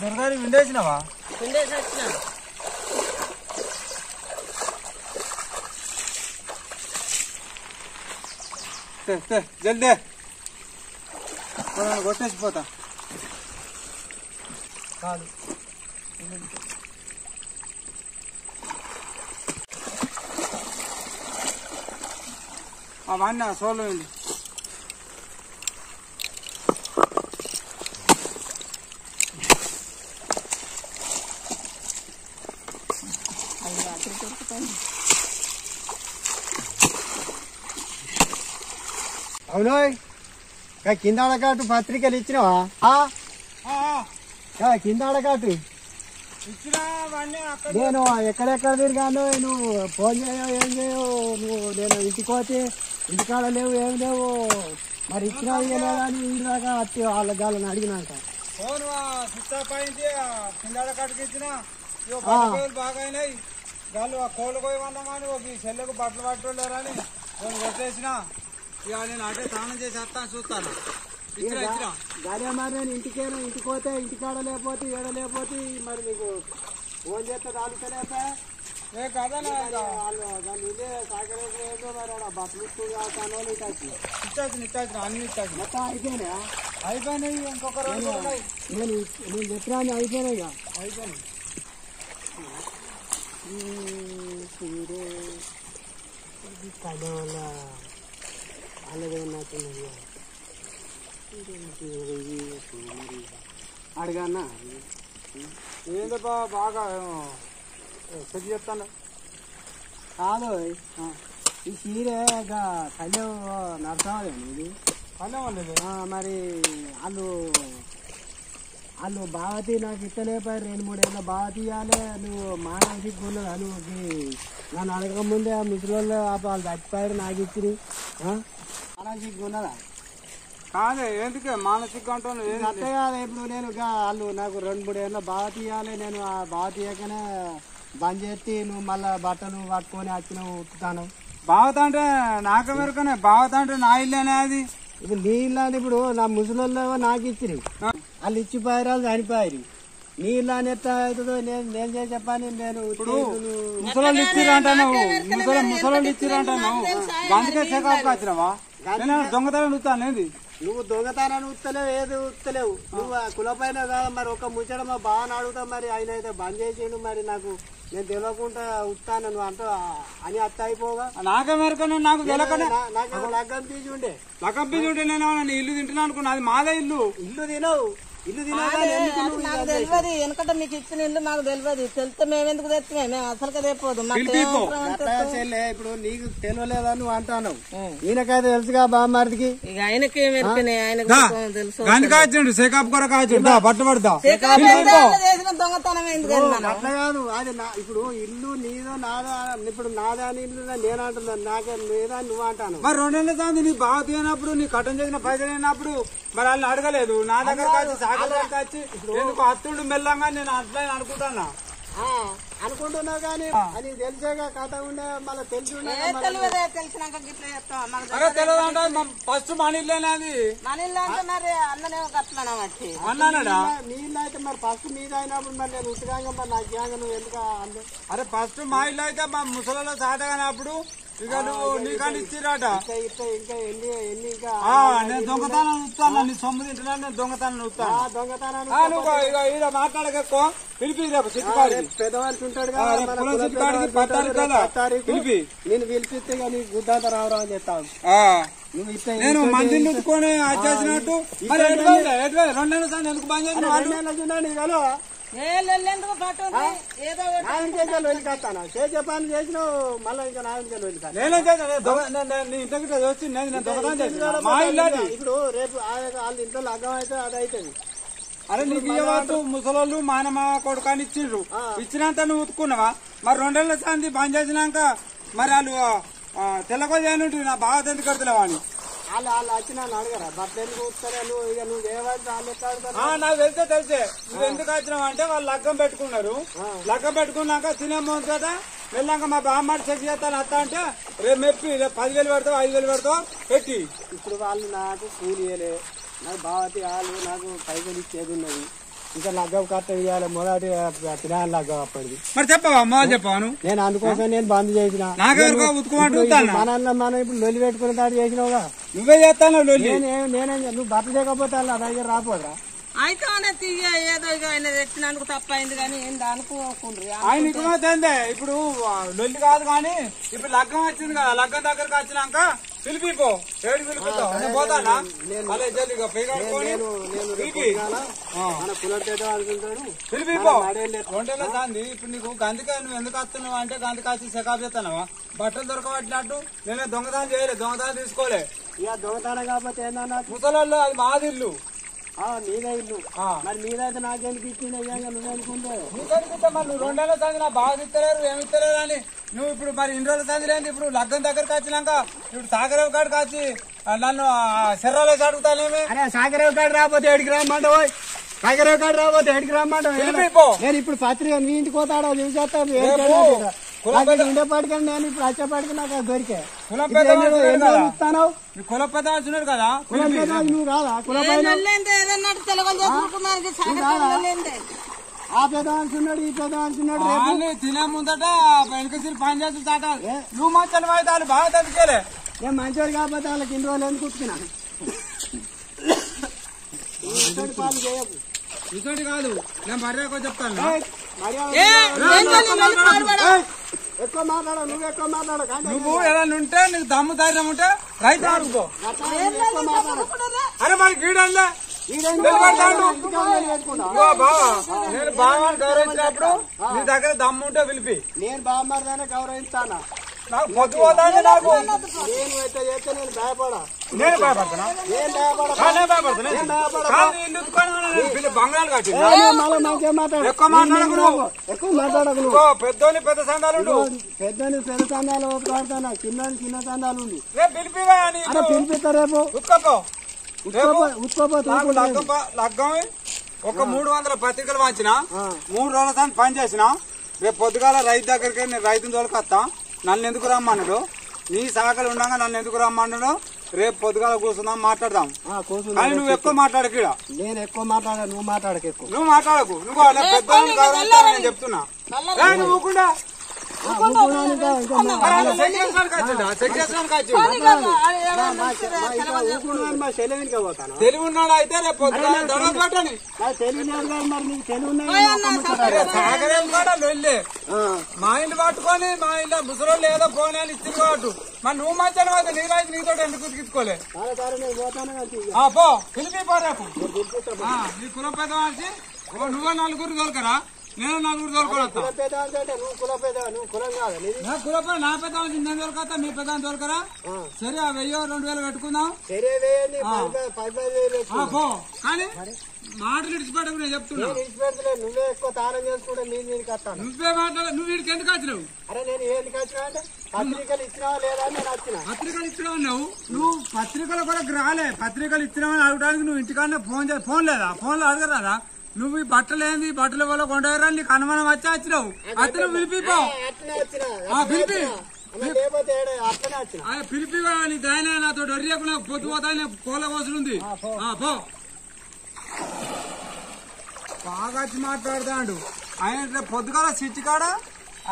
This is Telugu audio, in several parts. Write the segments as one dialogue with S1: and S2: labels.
S1: దొరగారి విండేసినావా?
S2: విండేసి వచ్చిన
S1: జల్దే కొట్టేసిపోతా కాదు అవన్నీ సోలు వెళ్ళి
S3: అవును కింద అడగాటు పత్రికలు ఇచ్చినావా? కింద అడగాటు నేను ఎక్కడెక్కడ తిరిగాను. నువ్వు ఫోన్ చేయవు ఏం చేయవు. నువ్వు నేను ఇంటికి పోతే ఇంటికాడ లేవు ఏం లేవు. మరి ఇచ్చినావు ఇవ్వలేదని ఇంటి దాకా అట్టి వాళ్ళ గాలని అడిగినాక
S1: ఫోన్ స్విచ్ ఆఫ్ అయింది. కింద అడగాటుకి ఇచ్చిన బాగా అయినాయి. వాళ్ళు ఆ కోళ్ళు కోయమన్నా కానీ ఒక చెల్లెకు బట్టలు పట్టుకోలేరని ఫోన్ కొట్టేసిన. ఇక నేను అటే స్నానం చేసి వస్తాను చూస్తాను.
S3: గానే మరి నేను ఇంటికి పోతే ఇంటికాడ లేకపోతే ఏడ లేకపోతే మరి నీకు ఫోన్ చేస్తే తాగుతలేపా
S1: ఏ కదా
S3: వాళ్ళు దాన్ని ఇదే సాగలేదు. మరి ఆడ బట్టలు కాను
S1: ఇచ్చాల్సిన అన్ని ఇచ్చాల్సిన
S3: మొత్తం అయిపోయినాయా?
S1: అయిపోయినాయి. ఇంకొక రోజు
S3: నేను చెప్పినా అయిపోయినాయి.
S1: అయిపోయినాయి.
S3: కడవల అలాగే ఉన్నట్టున్నది. అడిగానా
S1: ఏందబ్బా బాగా సెట్ చెప్తాను
S3: కాదు. ఈ చీరే కళ్యాణ్ నడతావాలేండి ఇది
S1: కళ్యాణ్
S3: మరి వాళ్ళు బావతి నాకు ఇస్తలేపారు. 2-3 ఏళ్ళ బావతి ఇవ్వాలి. నువ్వు మానసిక ఉన్నదా? నువ్వు నన్ను అడగకముందే ఆ ముసలి వాళ్ళు చచ్చిపోయారు నాకు ఇచ్చి మానసిక ఉన్నదా?
S1: కాదే ఎందుకే మానసిక అంటాను
S3: అంతే కాదు. ఇప్పుడు నేను వాళ్ళు నాకు 2-3 ఏళ్ళ బావతి ఇవ్వాలి. నేను ఆ బావతి ఇవ్వకనే బంద్ చేసి నువ్వు మళ్ళీ బట్టలు పట్టుకొని వచ్చినావు ఉట్టుతాను.
S1: బావత అంటే నాక మెరకనే. బావత అంటే నా ఇల్లేనే అది.
S3: ఇప్పుడు నీ ఇల్లు అంటే ఇప్పుడు నా ముసలి నాకు ఇచ్చిరి. వాళ్ళు ఇచ్చిపోయారు, వాళ్ళు చనిపోయారు. నీ ఇల్లు అని ఎట్లా అవుతుందో నేను చేసి చెప్పాను. నేను
S1: ముసలోళ్ళు ఇచ్చిరంటున్నావు. ముసలోళ్ళు ఇచ్చిరంటున్నావు. అందుకే చెకప్ వచ్చినావా? దొంగతనం చూస్తాను ఏంది?
S3: నువ్వు దొంగతనాన్ని ఉత్తలేవు, ఏది ఉత్తలేవు. నువ్వు కులపైన కాదు. మరి ఒక ముచ్చట మా బావని అడుగుతా. మరి ఆయన అయితే బంద్ చేసిండు. మరి నాకు నేను తెలియకుండా ఉత్తాను నువ్వు అంట అని అత్త అయిపోగా.
S1: నాకే మేరకనే నాకు తెలియకనే
S3: నాకు లగ్గం తీసి ఉండే.
S1: లగ్గం తీసి ఉంటే నేను ఇల్లు తింటున్నా అనుకున్నా. అది మాదే ఇల్లు.
S3: ఇల్లు తినవు. ఇల్లు తినవు
S2: నాకు తెలియదు. వెనకట మీకు ఇచ్చిన ఇల్లు నాకు తెలియదు. తెలిస్తే మేమెందుకు తెచ్చినా? మేము అసలుగా తెప్పదు.
S3: ఇప్పుడు నీకు తెలియలేదా నువ్వు అంటాను. ఈయనకైతే తెలుసుగా బామ్మడికి.
S2: ఇక ఆయనకి ఆయనకు తెలుసు.
S1: కాచండు సేకాప్ కూడా కాచండు పట్టుబడతా.
S2: చేసిన దొంగతనం ఎందుకు?
S3: అట్లా కాదు. అది ఇప్పుడు ఇల్లు నీదో నాదా. ఇప్పుడు నాదా అని ఇల్లు నేను అంటున్నాను. నాకే లేదా నువ్వు అంటాను.
S1: మరి 2 నెలల దాన్ని నీ బాగా తీయనప్పుడు నీ కట్టం చేసిన పైసలు అయినప్పుడు మరి వాళ్ళని అడగలేదు. నా దగ్గర కాచి సాగర్ కాచి ఎందుకు అత్తుడు మెల్లంగా నేను అట్లా అనుకుంటానా
S3: అనుకుంటున్నావు. కానీ అది తెలిసేగా కథ ఉండే మళ్ళీ
S2: తెలిసినాక
S1: అరే తెలియదు అంటే ఫస్ట్ మన ఇల్లేనా అది?
S2: మన ఇల్లు అంటే మరి అన్ననే కట్టనా బట్టి
S1: అన్నాడా?
S3: నీ ఇల్లు అయితే మరి ఫస్ట్ మీద అయినప్పుడు మరి నేను ఉత్తగాంగా మరి నాకు నువ్వు ఎందుకు?
S1: అరే ఫస్ట్ మా ఇల్లు అయితే మా ముసలిలో సాటగానప్పుడు ఇక నువ్వు నీకని ఇచ్చిరాట.
S3: ఇంకా ఎన్ని ఇంకా
S1: నేను దొంగతనాన్ని ఉత్తాను. నీ సొమ్ము తింటున్నా. నేను దొంగతనాన్ని ఉత్తాను.
S3: దొంగతనాన్ని
S1: ఇక మాట్లాడకెక్కువ పిలిపి
S3: పెద్దవాళ్ళు ఉంటాడు
S1: పిలిపి
S3: నేను పిలిపిస్తే నీకు గుద్దంతా రావడం అని చెప్తాను.
S1: నేను మందిని ఉట్టుకొని వచ్చేసినట్టు మరి 2 నెలల సార్ ఎందుకు బంద్ చేసిన?
S3: చెప్పాను చేసినావు మళ్ళీ ఇంకా నాయనకెళ్ళి వెళ్ళిపోతాను.
S1: మా ఇల్లు
S3: ఇప్పుడు రేపు వాళ్ళ ఇంట్లో లగ్గం అయితే అది అవుతుంది.
S1: అరే నీకు ఇవ్వద్దు. ముసలోళ్ళు మానమ కొడుకు అని ఇచ్చిండ్రు. ఇచ్చినంత నువ్వు ఉతుకున్నావా? మరి 2 నెలల సంది బంద్ చేసినాక మరి వాళ్ళు తెల్లకొంది నా బాగా ఎందుకు కడతలేవా అని
S3: వాళ్ళు వచ్చిన అడగరా బట్టలు ఎందుకు ఉత్తారా? నువ్వు ఇక నువ్వు
S1: నాకు తెలిసే తెలిసే నువ్వు ఎందుకు వచ్చినావు అంటే వాళ్ళు లగ్గం పెట్టుకున్నారు. లగ్గం పెట్టుకున్నాక తినేమోదు కదా వెళ్ళాక మా బామ్మడి చెక్ చేస్తాను అత్త అంటే రేపు మెప్పి 10,000 పెడతావు 5,000 పెడతావు పెట్టి.
S3: ఇప్పుడు వాళ్ళు నాకు కూలి ఇవ్వలే. నాకు బావతి వాళ్ళు నాకు పైసలు ఇచ్చేది ఉన్నది. ఇంకా లగ్గం కట్ట ఇవ్వాలి మొదటి పిల్లలు లగ్గం అప్పటిది.
S1: మరి చెప్పవా మొదలు చెప్పాను
S3: నేను అందుకోసం నేను బంద్ చేసిన. మనం ఇప్పుడు లొల్లి పెట్టుకుని దాడి చేసినావుగా.
S1: నువ్వే చేస్తాను
S3: నేనే నువ్వు బట్టలు చేయకపోతే అలా దగ్గర రాపోరా.
S2: అయితే ఏదో ఇక ఆయన తెచ్చినందుకు తప్పైంది కానీ ఏంది అనుకోకుండ్రి.
S1: ఆయన ఇటువంటి ఇప్పుడు లొల్లి కాదు కానీ ఇప్పుడు లగ్గం వచ్చింది కదా, లగ్గం దగ్గరకు వచ్చినాక పిలిపిపో ఏడు పిలిపిస్తావు. నేను పోతానా పిలిపిపో 2 ఏళ్ళ దాంది. ఇప్పుడు నీకు గందికాయ నువ్వు ఎందుకు వస్తున్నావు అంటే గందికాయ సెకాప్ చేస్తానవా? బట్టలు దొరకబట్టినట్టు నేనే దొంగతనం చేయలే, దొంగతనం తీసుకోలే.
S3: ఇక దొంగతనం కాకపోతే ఏందన్నా
S1: ముసలోళ్ళు అది మాది ఇల్లు,
S3: నీదే ఇల్లు. మరి మీరైతే నాకెందుకు ఇచ్చింది నువ్వు అనుకుంటే
S1: నీకెందుకుంటా? మరి నువ్వు 2 ఏళ్ళ సంది నా బాగా ఇస్తలేరు ఏమి ఇస్తలేరు అని నువ్వు ఇప్పుడు మరి 2 రోజుల సంది లేదు. ఇప్పుడు లగ్గం దగ్గరకు వచ్చినాక ఇప్పుడు సాగరేవు కాడికి వచ్చి నన్ను శర్రాలో అడుగుతానేమి?
S3: అరే సాగరేవు కాడి రాకపోతే ఏడికి రమ్మంటావు, సాగరేవు కాడి రాకపోతే ఏడికి రమ్మంటావు. నేను ఇప్పుడు పత్రిక నీ ఇంటికి పోతాడో చూసేస్తాను ఉండేపాటికి నేను ఇప్పుడు వచ్చేపాటికి నాకు దొరికే ఇస్తాను.
S1: కుల పెద్ద చూడారు కదా,
S3: నువ్వు కాదా కుల ఆ పెద్ద అంటున్నాడు ఈ పెద్ద అంటున్నాడు.
S1: తినే ముందట వెనక పని చేస్తా నువ్వు మంచి వాయిదాలు బాగా తగ్గిలే.
S3: నేను మంచివాడు కాకపోతే వాళ్ళకి ఇన్ని రోజులు ఎందుకు కుట్టుకున్నా. పాలు చేయకు
S1: ఇటువంటి కాదు, నేను మర్యాద చెప్తాను.
S3: ఎక్కువ మాట్లాడ నువ్వు ఎక్కువ మాట్లాడ.
S1: నువ్వు ఏదైనా ఉంటే నీకు దమ్ము ధైర్యం ఉంటే రైతు ఆడుకో. అరే మరి గీడల్లా బావా నేను బావాన్ని గౌరవించినప్పుడు నీ దగ్గర దమ్ము ఉంటే పిలిపి.
S3: నేను బామ్మర్దానే గౌరవిస్తానా.
S1: నాకు పొద్దు పోతానే నాకు
S3: నేను అయితే చేస్తే నేను భయపడా.
S1: నేను భయపడుతున్నా, ఇల్లు బంగాళాలు కట్టి ఎక్కువ మాట్లాడకు.
S3: ఎక్కువ మాట్లాడకు.
S1: పెద్దోని పెద్ద సందాలు
S3: పెద్దని పెద్ద సందాలు పడతానా, చిన్నని చిన్న సందాలు ఉంది.
S1: రేపు పిలిపివా
S3: పిలిపిస్తా రేపు
S1: ఉత్కపో.
S3: ఉత్కోపో
S1: లగ్గం ఒక 300 పత్రికలు పంచిన 3 రోజుల సార్ పని చేసిన. రేపు పొద్దుగాల రైతు దగ్గరికి నేను రైతుని తోలుకొస్తా. నన్ను ఎందుకు రమ్మన్నాడు, నీ శాఖలు ఉండగా నన్ను ఎందుకు రమ్మన్నాడు. రేపు పొద్దుగాల కూర్చుందాం మాట్లాడదాం. కానీ నువ్వు ఎక్కువ మాట్లాడకు.
S3: నేను ఎక్కువ మాట్లాడా, నువ్వు మాట్లాడకు. ఎక్కువ
S1: నువ్వు మాట్లాడకు. నువ్వు పెద్దవాళ్ళని గౌరవిస్తానని చెప్తున్నా. నువ్వు కూడా తెలివి ఉన్నాడు అయితే రేపు పట్టని సాగరేం కూడా వెళ్ళి మా ఇల్లు పట్టుకొని మా ఇల్లు ముసలోళ్ళు ఏదో పోనీ అని ఇచ్చింది కాబట్టి మరి నువ్వు మంచిగా అయితే నీ రైతు నీతో ఎందుకు ఉతికించుకోలే. పో పిలిపి పో రేపు నీ కులం పెద్ద మనిషి. నువ్వు 4 తోలుకరా, నేను 4 తోలుకోవద్దా? నా పెద్ద నేను తోలుకొస్తా, మీ పెద్ద తోలుకరా. సరే 1000-2000 పెట్టుకుందాం. పో కానీ మాటలు ఇడిచిపెట్టకు. నేను చెప్తున్నా
S3: నువ్వే ఎక్కువ తానం చేసుకుంటే
S1: నువ్వే మాట్లాడ. నువ్వు వీడికి ఎందుకు వచ్చినావు?
S3: అరే నేను ఎందుకు వచ్చినా అంటే పత్రికలు ఇచ్చినావా లేదా నేను వచ్చిన.
S1: పత్రికలు ఇచ్చినావు నువ్వు పత్రికలు కూడా రాలే. పత్రికలు ఇచ్చినావని అడగడానికి నువ్వు ఇంటికాడనే ఫోన్ లేదా? ఫోన్లో అడగరాదా? నువ్వు ఈ బట్టలు ఏంది బట్టల వల్ల కొండరా నీకు అనుమానం వచ్చి వచ్చినావు. అతను పిలిపిపో పిలిపి పిలిపివా నీ దాయన నాతో డొర్రియకు నాకు పొద్దు పోతా కోల కోసలుంది. పో బాగా వచ్చి మాట్లాడుతాడు ఆయన పొద్దుగాల సిట్టి కాడ.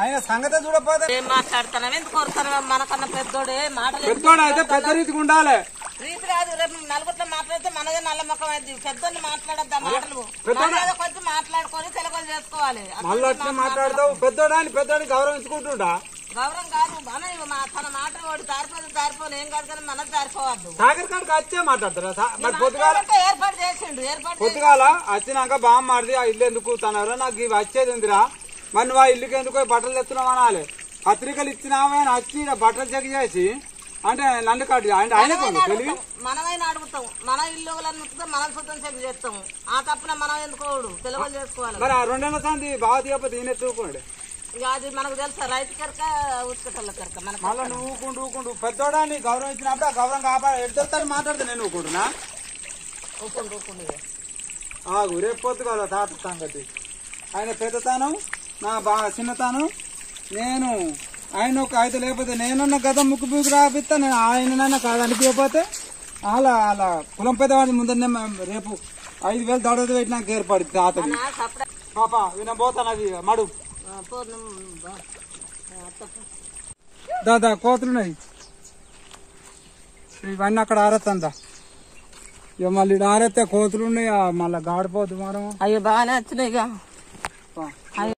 S1: ఆయన సంగతి చూడకపోతే
S2: మాట్లాడతాను ఎందుకు కొడతాను? మనకన్నా పెద్దోడే మాటలు
S1: పెద్దోడు అయితే పెద్ద రీతికి ఉండాలి.
S2: రీతి రాదు. రేపు నలుగురిలో మాట్లాడితే మనదే నల్ల ముఖం అయింది. పెద్దోళ్ళు మాట్లాడద్దా మాటలు కొంచెం మాట్లాడుకొని తెలుగులు చేసుకోవాలి.
S1: మళ్ళీ అట్లా మాట్లాడతావు. పెద్దోడిని గౌరవించుకుంటుంటా.
S2: గౌరవం కాదు తన మాట వాడు దారిపోను ఏం కాదు కానీ మనకు దారిపోవద్దు.
S1: సాగర్ కాడికి వచ్చే మాట్లాడతారా? మరి పొద్దుగాల
S2: ఏర్పాటు చేసిండు.
S1: పొద్దుగాల వచ్చినాక బాగా మారిది ఆ ఇల్లు ఎందుకు తనరా నాకు ఇవి వచ్చేది ఉందిరా. మరి నువ్వు ఆ ఇల్లుకి ఎందుకు బట్టలు తెస్తున్నావు అనాలి. పత్రికలు ఇచ్చినావా అని వచ్చి బట్టలు చెక్ చేసి అంటే నన్ను కాదు అంటే ఆయనకు తెలివి.
S2: మనమైనా అడుగుతాం, మన ఇల్లు మనం శుద్ధం చెక్ చేస్తాము. ఆ తప్పున మనం ఎందుకోడు తెలుగు చేసుకోవాలి.
S1: మరి ఆ 2 ఏళ్ల సంది బాగా తీయకపోతే ఈయన ఎత్తుకోండి.
S2: ఇక అది మనకు తెలుసా రైతు కరక ఉసుకటల్ల కరక.
S1: మళ్ళీ నువ్వు ఊకుంటూ పెద్దోడాన్ని గౌరవించినప్పుడు ఆ గౌరవం కాపాడు ఎడుతాను మాట్లాడితే నేను ఊకుంటున్నా. ఆగు రేపు పొద్దుగా తాత సంగతి. ఆయన పెద్దతాను నా బాగా చిన్నతాను. నేను ఆయన ఒక అయితే లేకపోతే నేనున్న గత ముక్కు పూకు రాపిస్తా. నేను ఆయన కాదు అనిపించకపోతే అలా కులం పెద్దవాడి ముందరనే రేపు 5,000 దడత పెట్టినాక ఏర్పడుతుంది తాతది పాప విన పోతానది మడు దాదా కోతులున్నాయి ఇవన్నీ అక్కడ ఆరేస్తుందా ఇక మళ్ళీ ఆరేస్తే కోతులు ఉన్నాయి మళ్ళీ గాడిపోతు మనం
S2: అయ్యో బాగానే వచ్చినాయి ఇక